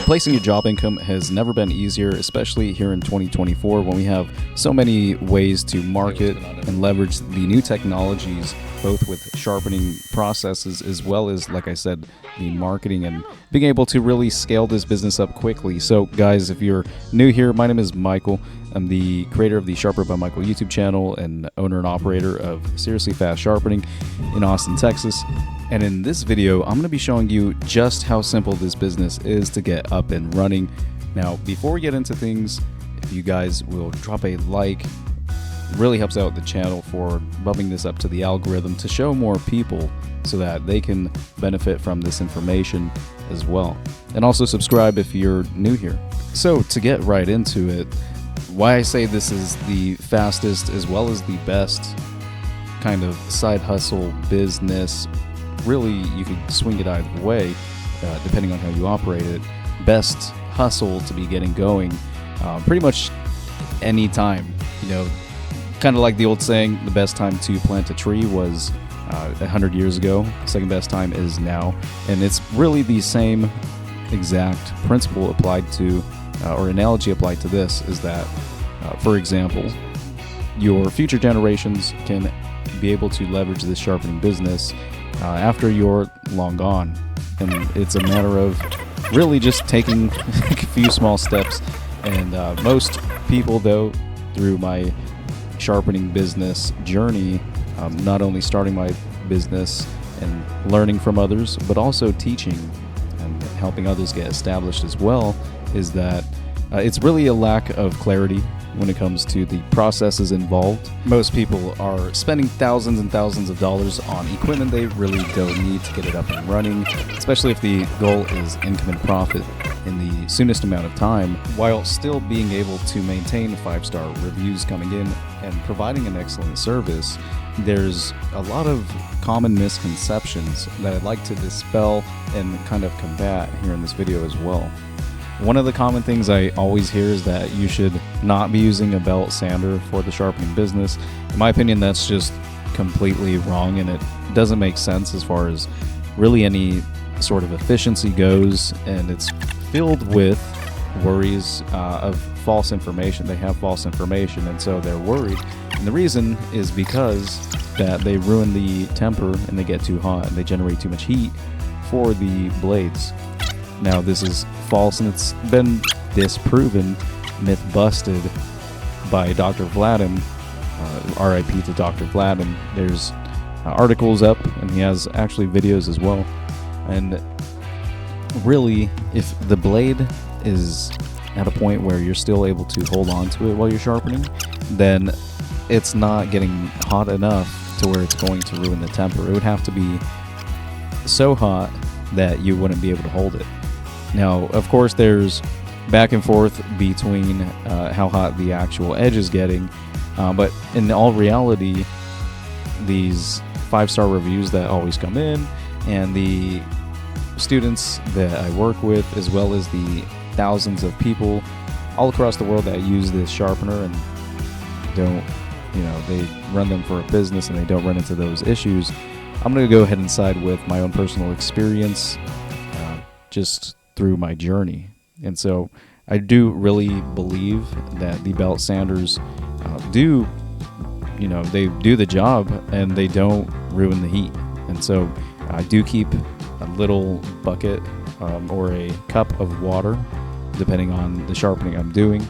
Replacing your job income has never been easier, especially here in 2024 when we have so many ways to market and leverage the new technologies, both with sharpening processes as well as, like I said, the marketing and being able to really scale this business up quickly. So guys, if you're new here, my name is Michael. I'm the creator of the Sharper by Michael YouTube channel and owner and operator of Seriously Fast Sharpening in Austin, Texas. And in this video, I'm going to be showing you just how simple this business is to get up and running. Now, before we get into things, if you guys will drop a like, it really helps out the channel for bumping this up to the algorithm to show more people so that they can benefit from this information as well. And also subscribe if you're new here. So to get right into it, why I say this is the fastest as well as the best kind of side hustle business, really you could swing it either way depending on how you operate it. Best hustle to be getting going pretty much any time. You know, kind of like the old saying, the best time to plant a tree was 100 years ago. Second best time is now. And it's really the same exact principle applied to, or analogy applied to this, is that, for example, your future generations can be able to leverage this sharpening business after you're long gone. And it's a matter of really just taking a few small steps. And most people, though, through my sharpening business journey, not only starting my business and learning from others, but also teaching and helping others get established as well, is that it's really a lack of clarity when it comes to the processes involved. Most people are spending thousands and thousands of dollars on equipment they really don't need to get it up and running, especially if the goal is income and profit in the soonest amount of time, while still being able to maintain 5-star reviews coming in and providing an excellent service. There's a lot of common misconceptions that I'd like to dispel and kind of combat here in this video as well. One of the common things I always hear is that you should not be using a belt sander for the sharpening business. In my opinion, that's just completely wrong, and it doesn't make sense as far as really any sort of efficiency goes, and it's filled with worries of false information. They have false information, and so they're worried. And the reason is because that they ruin the temper and they get too hot and they generate too much heat for the blades. Now, this is false, and it's been disproven, myth busted by Dr. Vladin, RIP to Dr. Vladin. There's articles up, and he has actually videos as well. And really, if the blade is at a point where you're still able to hold on to it while you're sharpening, then it's not getting hot enough to where it's going to ruin the temper. It would have to be so hot that you wouldn't be able to hold it. Now, of course, there's back and forth between how hot the actual edge is getting, but in all reality, these 5-star reviews that always come in, and the students that I work with, as well as the thousands of people all across the world that use this sharpener and don't, they run them for a business and they don't run into those issues, I'm going to go ahead and side with my own personal experience, just through my journey. And so I do really believe that the belt sanders do the job, and they don't ruin the heat. And so I do keep a little bucket or a cup of water, depending on the sharpening I'm doing,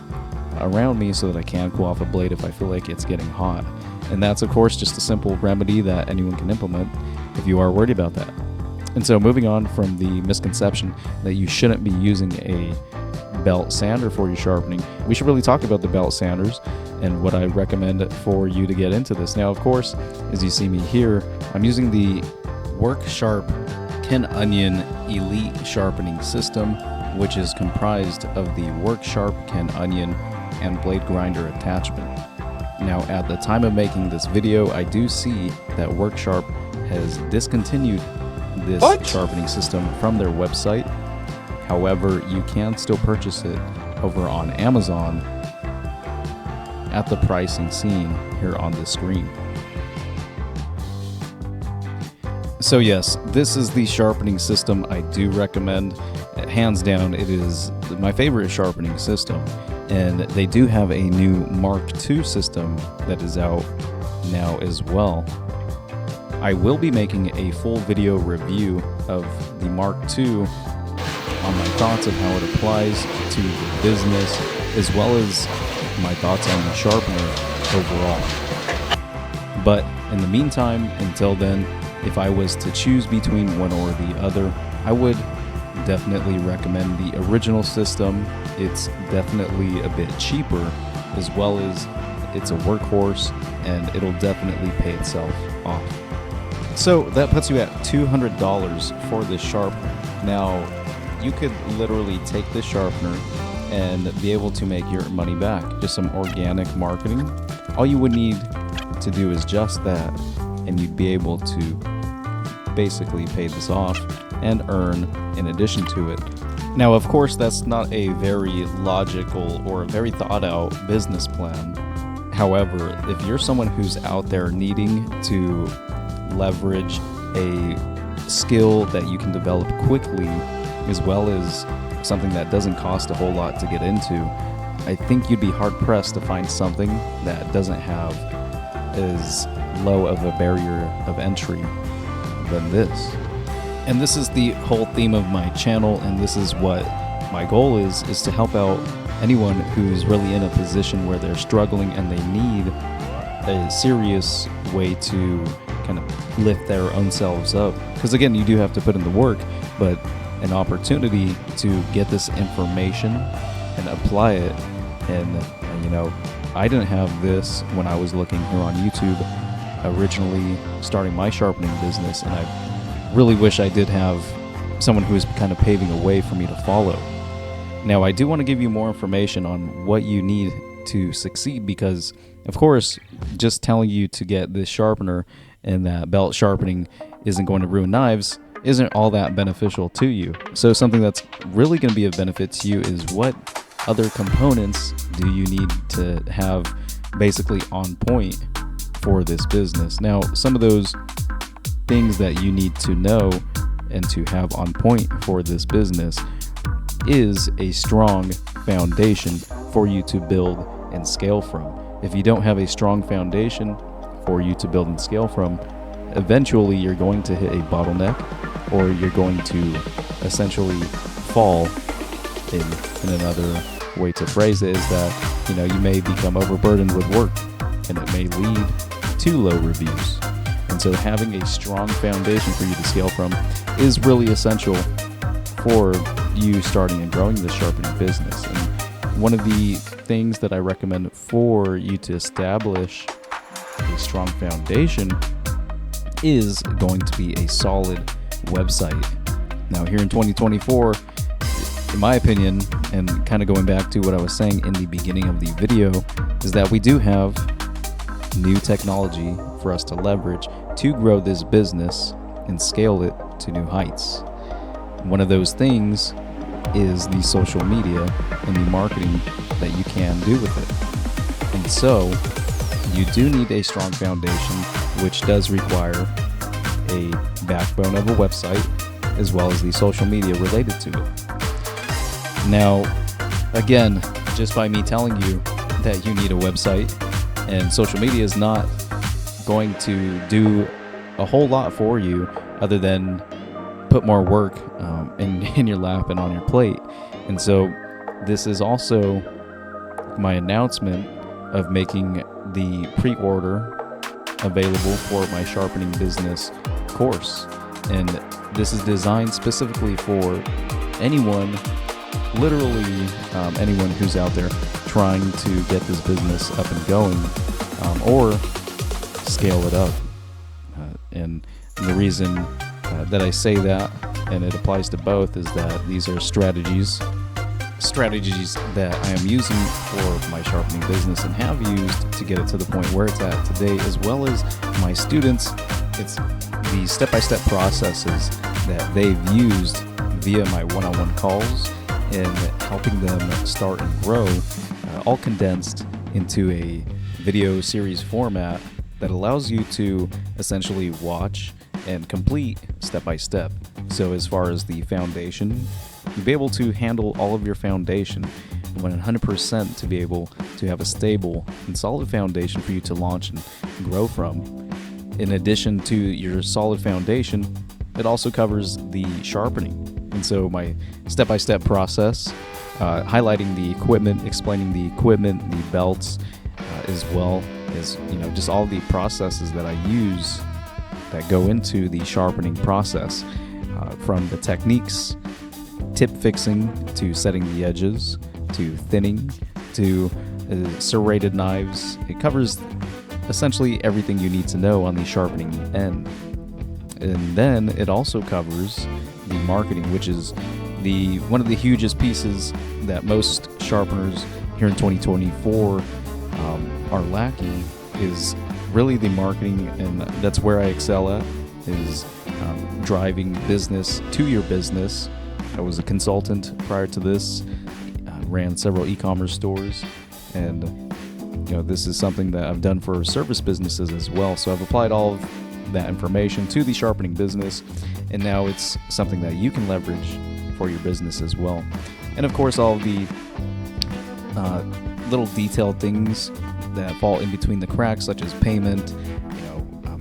around me so that I can cool off a blade if I feel like it's getting hot. And that's, of course, just a simple remedy that anyone can implement if you are worried about that. And so moving on from the misconception that you shouldn't be using a belt sander for your sharpening, we should really talk about the belt sanders and what I recommend for you to get into this. Now, of course, as you see me here, I'm using the Work Sharp Ken Onion Elite Sharpening System, which is comprised of the Work Sharp Ken Onion and blade grinder attachment. Now, at the time of making this video, I do see that Work Sharp has discontinued this sharpening system from their website. However, you can still purchase it over on Amazon at the pricing seen here on the screen. So yes, this is the sharpening system I do recommend. It hands down, it is my favorite sharpening system. And they do have a new Mark II system that is out now as well. I will be making a full video review of the Mark II on my thoughts of how it applies to the business, as well as my thoughts on the sharpener overall. But in the meantime, until then, if I was to choose between one or the other, I would definitely recommend the original system. It's definitely a bit cheaper, as well as it's a workhorse, and it'll definitely pay itself off. So that puts you at $200 for this sharpener. Now, you could literally take this sharpener and be able to make your money back. Just some organic marketing. All you would need to do is just that, and you'd be able to basically pay this off and earn in addition to it. Now, of course, that's not a very logical or a very thought out business plan. However, if you're someone who's out there needing to leverage a skill that you can develop quickly, as well as something that doesn't cost a whole lot to get into, I think you'd be hard pressed to find something that doesn't have as low of a barrier of entry than this. And this is the whole theme of my channel, and this is what my goal is to help out anyone who's really in a position where they're struggling and they need a serious way to kind of lift their own selves up. Because again, you do have to put in the work, but an opportunity to get this information and apply it. And I didn't have this when I was looking here on YouTube, originally starting my sharpening business, and I really wish I did have someone who was kind of paving a way for me to follow. Now, I do want to give you more information on what you need to succeed, because of course, just telling you to get this sharpener and that belt sharpening isn't going to ruin knives isn't all that beneficial to you. So something that's really going to be of benefit to you is what other components do you need to have basically on point for this business. Now, some of those things that you need to know and to have on point for this business is a strong foundation for you to build and scale from. If you don't have a strong foundation for you to build and scale from, eventually you're going to hit a bottleneck, or you're going to essentially fall. In another way to phrase it is that, you may become overburdened with work, and it may lead to low reviews. And so having a strong foundation for you to scale from is really essential for you starting and growing this sharpening business. And one of the things that I recommend for you to establish a strong foundation is going to be a solid website. Now, here in 2024, in my opinion, and kind of going back to what I was saying in the beginning of the video, is that we do have new technology for us to leverage to grow this business and scale it to new heights. One of those things is the social media and the marketing that you can do with it. And so you do need a strong foundation, which does require a backbone of a website, as well as the social media related to it. Now, again, just by me telling you that you need a website and social media is not going to do a whole lot for you other than put more work in your lap and on your plate. And so this is also my announcement of making the pre-order available for my sharpening business course. And this is designed specifically for anyone, literally anyone who's out there trying to get this business up and going, or scale it up. And the reason that I say that, and it applies to both, is that these are strategies that I am using for my sharpening business and have used to get it to the point where it's at today, as well as my students. It's the step-by-step processes that they've used via my one-on-one calls and helping them start and grow, all condensed into a video series format that allows you to essentially watch and complete step by step. So as far as the foundation you'll be able to handle all of your foundation 100% to be able to have a stable and solid foundation for you to launch and grow from. In addition to your solid foundation, it also covers the sharpening. And so my step-by-step process, highlighting the equipment, explaining the equipment, the belts, as well as, just all the processes that I use that go into the sharpening process, from the techniques, tip fixing, to setting the edges, to thinning, to serrated knives. It covers essentially everything you need to know on the sharpening end. And then it also covers the marketing, which is one of the hugest pieces that most sharpeners here in 2024 are lacking, is really the marketing, and that's where I excel at, is driving business to your business. I was a consultant prior to this, ran several e-commerce stores, and this is something that I've done for service businesses as well. So I've applied all of that information to the sharpening business, and now it's something that you can leverage for your business as well. And of course, all of the little detailed things that fall in between the cracks, such as payment,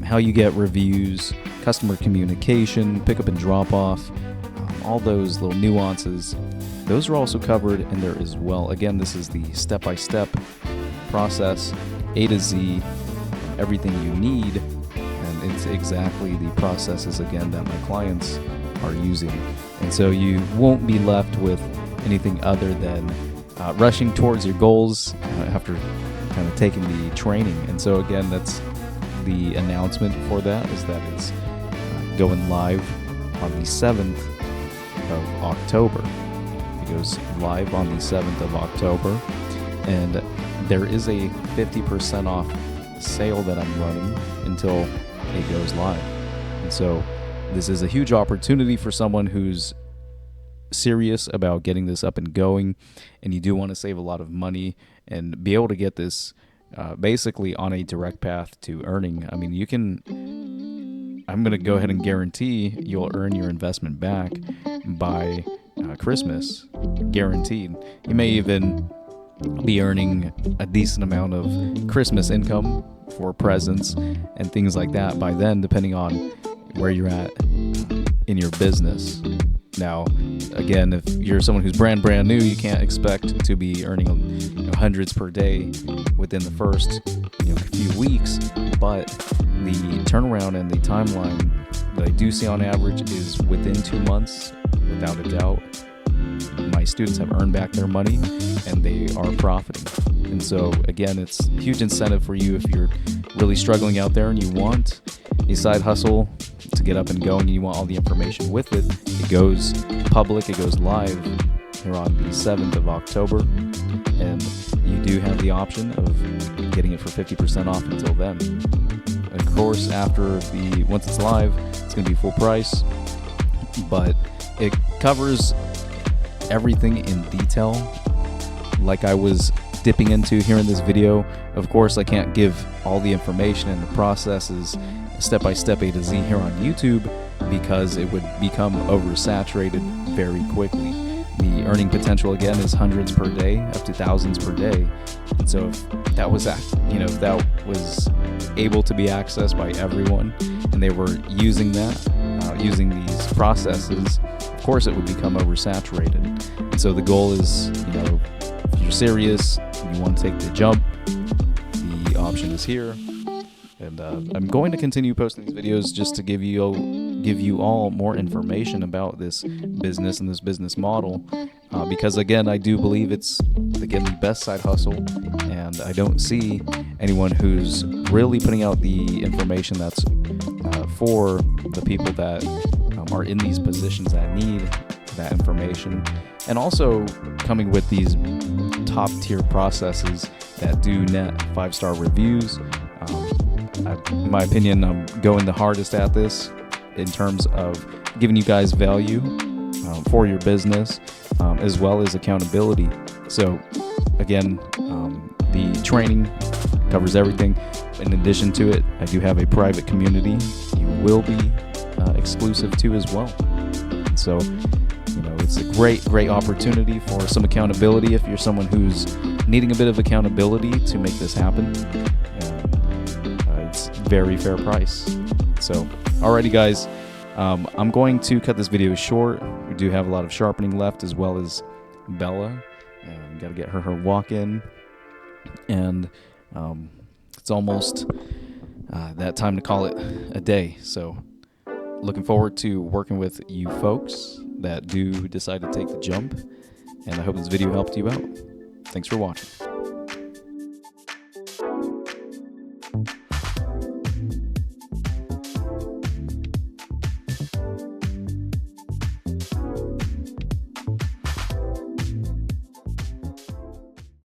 how you get reviews, customer communication, pickup and drop off, all those little nuances, those are also covered in there as well. Again, this is the step-by-step process, A to Z, everything you need, and it's exactly the processes, again, that my clients are using. And so you won't be left with anything other than rushing towards your goals after kind of taking the training. And so again, that's the announcement for that, is that it's going live on the 7th of October. It goes live on the 7th of October, and there is a 50% off sale that I'm running until it goes live. And so this is a huge opportunity for someone who's serious about getting this up and going, and you do want to save a lot of money and be able to get this basically on a direct path to earning. I mean, I'm going to go ahead and guarantee you'll earn your investment back by Christmas, guaranteed. You may even be earning a decent amount of Christmas income for presents and things like that by then, depending on where you're at in your business. Now, again, if you're someone who's brand new, you can't expect to be earning hundreds per day within the first few weeks, but the turnaround and the timeline that I do see on average is within 2 months, without a doubt. My students have earned back their money and they are profiting. And so again, it's a huge incentive for you if you're really struggling out there and you want a side hustle to get up and going, and you want all the information with it. It goes public, it goes live here on the 7th of October, and you do have the option of getting it for 50% off until then. Of course, once it's live, it's going to be full price, but it covers everything in detail, like I was dipping into here in this video. Of course, I can't give all the information and the processes step-by-step A to Z here on YouTube, because it would become oversaturated very quickly. The earning potential, again, is hundreds per day, up to thousands per day. And so if that was able to be accessed by everyone, and they were using these processes, of course it would become oversaturated. And so the goal is, if you're serious, you want to take the jump, the option is here. And I'm going to continue posting these videos just to give you all more information about this business and this business model, because again, I do believe it's the best side hustle, and I don't see anyone who's really putting out the information that's for the people that are in these positions that need that information, and also coming with these top tier processes that do net 5-star reviews. In my opinion, I'm going the hardest at this in terms of giving you guys value for your business, as well as accountability. So again, the training covers everything. In addition to it, I do have a private community you will be exclusive to as well. So You know, it's a great opportunity for some accountability if you're someone who's needing a bit of accountability to make this happen. It's very fair price. So, alrighty guys, I'm going to cut this video short. We do have a lot of sharpening left, as well as Bella. Got to get her walk in, and it's almost that time to call it a day. So looking forward to working with you folks that do decide to take the jump, and I hope this video helped you out. Thanks for watching.